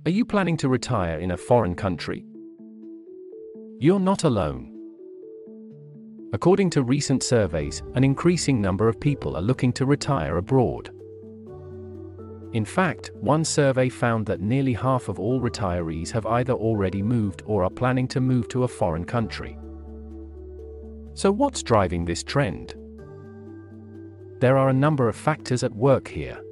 Are you planning to retire in a foreign country? You're not alone. According to recent surveys, an increasing number of people are looking to retire abroad. In fact, one survey found that nearly half of all retirees have either already moved or are planning to move to a foreign country. So what's driving this trend? There are a number of factors at work here.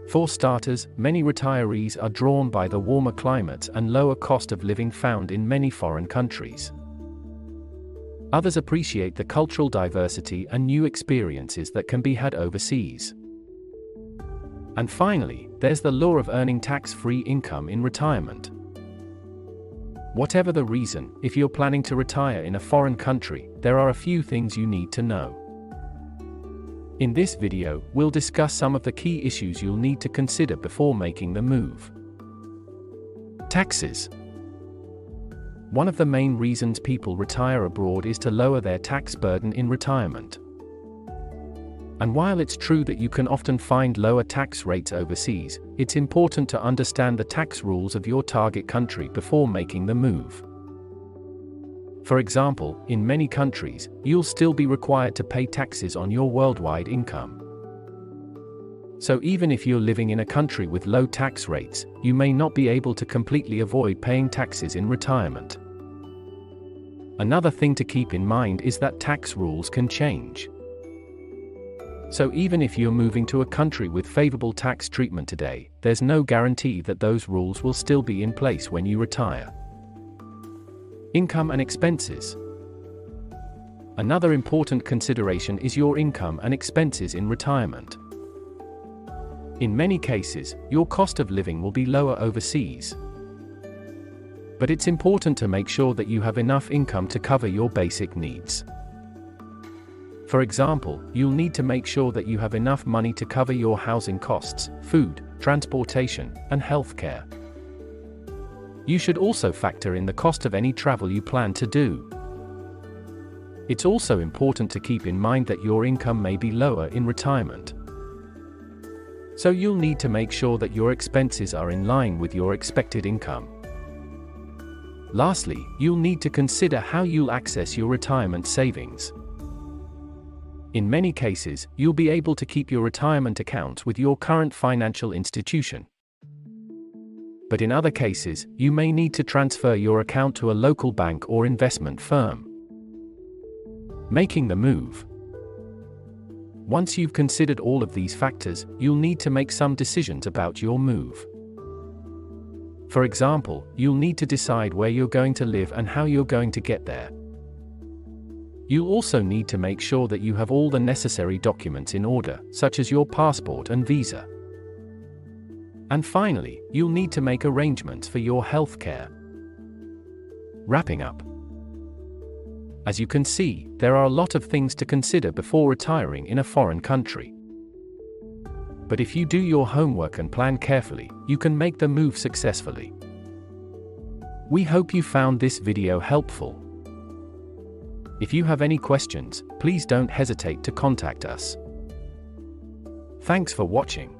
For starters, many retirees are drawn by the warmer climates and lower cost of living found in many foreign countries. Others appreciate the cultural diversity and new experiences that can be had overseas. And finally, there's the lure of earning tax-free income in retirement. Whatever the reason, if you're planning to retire in a foreign country, there are a few things you need to know. In this video, we'll discuss some of the key issues you'll need to consider before making the move. Taxes. One of the main reasons people retire abroad is to lower their tax burden in retirement. And while it's true that you can often find lower tax rates overseas, it's important to understand the tax rules of your target country before making the move. For example, in many countries, you'll still be required to pay taxes on your worldwide income. So even if you're living in a country with low tax rates, you may not be able to completely avoid paying taxes in retirement. Another thing to keep in mind is that tax rules can change. So even if you're moving to a country with favorable tax treatment today, there's no guarantee that those rules will still be in place when you retire. Income and expenses. Another important consideration is your income and expenses in retirement. In many cases, your cost of living will be lower overseas. But it's important to make sure that you have enough income to cover your basic needs. For example, you'll need to make sure that you have enough money to cover your housing costs, food, transportation, and healthcare. You should also factor in the cost of any travel you plan to do. It's also important to keep in mind that your income may be lower in retirement. So you'll need to make sure that your expenses are in line with your expected income. Lastly, you'll need to consider how you'll access your retirement savings. In many cases, you'll be able to keep your retirement accounts with your current financial institution. But in other cases, you may need to transfer your account to a local bank or investment firm. Making the move. Once you've considered all of these factors, you'll need to make some decisions about your move. For example, you'll need to decide where you're going to live and how you're going to get there. You'll also need to make sure that you have all the necessary documents in order, such as your passport and visa. And finally, you'll need to make arrangements for your health care. Wrapping up. As you can see, there are a lot of things to consider before retiring in a foreign country. But if you do your homework and plan carefully, you can make the move successfully. We hope you found this video helpful. If you have any questions, please don't hesitate to contact us. Thanks for watching.